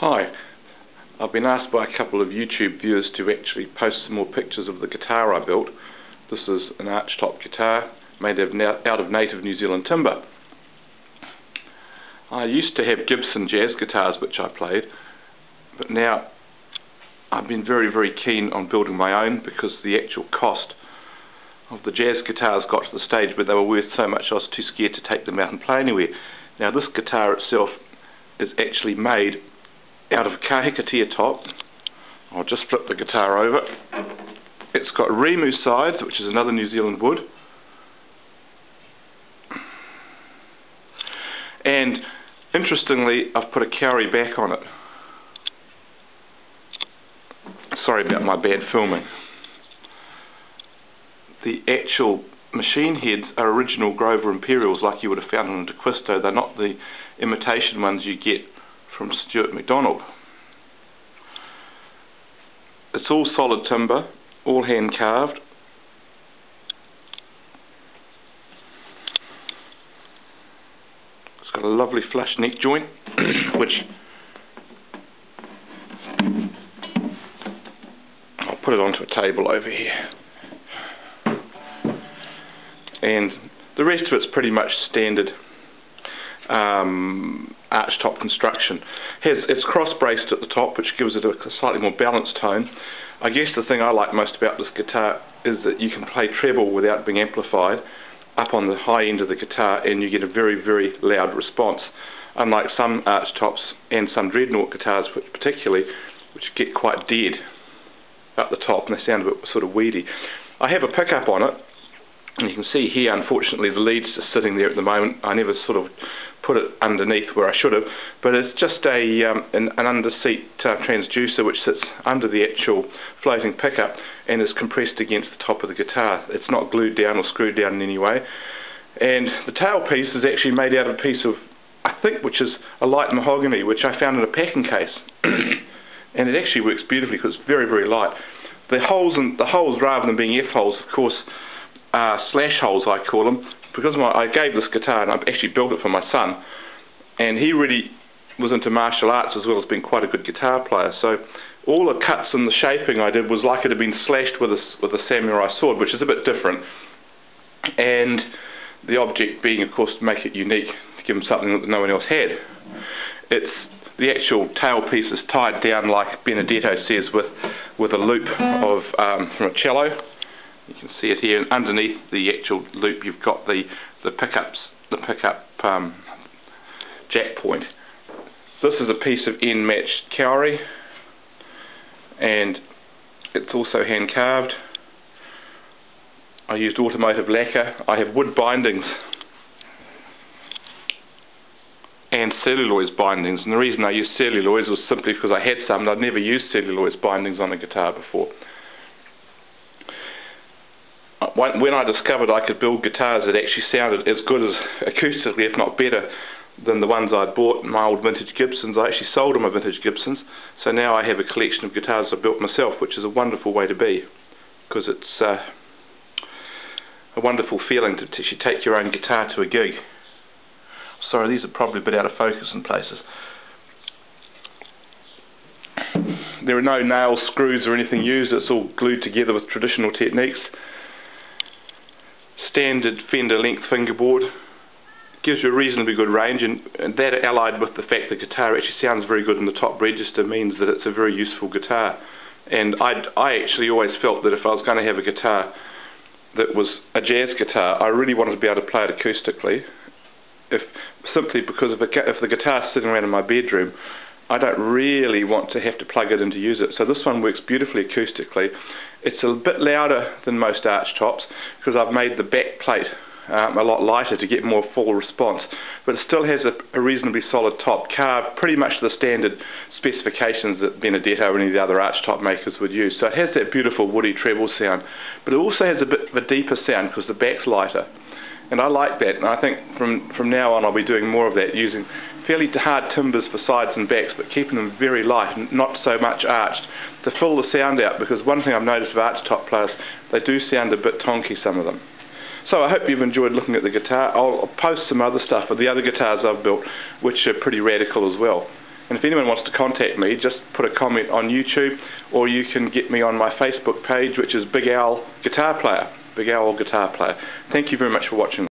Hi, I've been asked by a couple of YouTube viewers to actually post some more pictures of the guitar I built. This is an archtop guitar made out of native New Zealand timber. I used to have Gibson jazz guitars which I played, but now I've been very keen on building my own because the actual cost of the jazz guitars got to the stage where they were worth so much I was too scared to take them out and play anywhere. Now this guitar itself is actually made out of a kahikatea top. I'll just flip the guitar over. It's got Rimu sides, which is another New Zealand wood, and interestingly I've put a kauri back on it. Sorry about my bad filming. The actual machine heads are original Grover Imperials like you would have found on a D'Acquisto. They're not the imitation ones you get from Stuart McDonald. It's all solid timber, all hand carved. It's got a lovely flush neck joint which I'll put it onto a table over here. And the rest of it's pretty much standard archtop construction. It's cross-braced at the top, which gives it a slightly more balanced tone. I guess the thing I like most about this guitar is that you can play treble without being amplified up on the high end of the guitar, and you get a very loud response, unlike some archtops and some dreadnought guitars particularly, which get quite dead up the top and they sound a bit sort of weedy. I have a pickup on it, and you can see here unfortunately the lead's just sitting there at the moment. I never sort of put it underneath where I should have, but it's just an under-seat transducer which sits under the actual floating pickup and is compressed against the top of the guitar. It's not glued down or screwed down in any way. And the tailpiece is actually made out of a piece of, I think, which is a light mahogany, which I found in a packing case. And it actually works beautifully because it's very light. The holes rather than being F-holes, of course, slash holes I call them, because I gave this guitar and I actually built it for my son, and he really was into martial arts as well as being quite a good guitar player, so all the cuts and the shaping I did was like it had been slashed with a samurai sword, which is a bit different, and the object being of course to make it unique, to give him something that no one else had. The actual tailpiece is tied down like Benedetto says with a loop of from a cello. You can see it here, and underneath the actual loop you've got the pickup jack point. This is a piece of end-matched kauri, and it's also hand carved. I used automotive lacquer. I have wood bindings and celluloid bindings, and the reason I used celluloid was simply because I had some and I'd never used celluloid bindings on a guitar before. When I discovered I could build guitars that actually sounded as good as acoustically, if not better, than the ones I'd bought, my old vintage Gibsons, I actually sold them my vintage Gibsons. So now I have a collection of guitars I built myself, which is a wonderful way to be, because it's a wonderful feeling to actually take your own guitar to a gig. Sorry, these are probably a bit out of focus in places. There are no nails, screws or anything used. It's all glued together with traditional techniques. Standard Fender length fingerboard, gives you a reasonably good range, and that allied with the fact the guitar actually sounds very good in the top register means that it's a very useful guitar. And I actually always felt that if I was going to have a guitar that was a jazz guitar, I really wanted to be able to play it acoustically, simply because if the guitar's sitting around in my bedroom, I don't really want to have to plug it in to use it. So this one works beautifully acoustically. It's a bit louder than most archtops because I've made the back plate a lot lighter to get more full response, but it still has a reasonably solid top, carved pretty much to the standard specifications that Benedetto or any of the other archtop makers would use. So it has that beautiful woody treble sound, but it also has a bit of a deeper sound because the back's lighter. And I like that, and I think from now on I'll be doing more of that, using fairly hard timbers for sides and backs, but keeping them very light and not so much arched, to fill the sound out, because one thing I've noticed with archtop players, they do sound a bit tonky, some of them. So I hope you've enjoyed looking at the guitar. I'll post some other stuff of the other guitars I've built, which are pretty radical as well. And if anyone wants to contact me, just put a comment on YouTube, or you can get me on my Facebook page, which is Big Al Guitar Player. Big Al Guitar Player. Thank you very much for watching.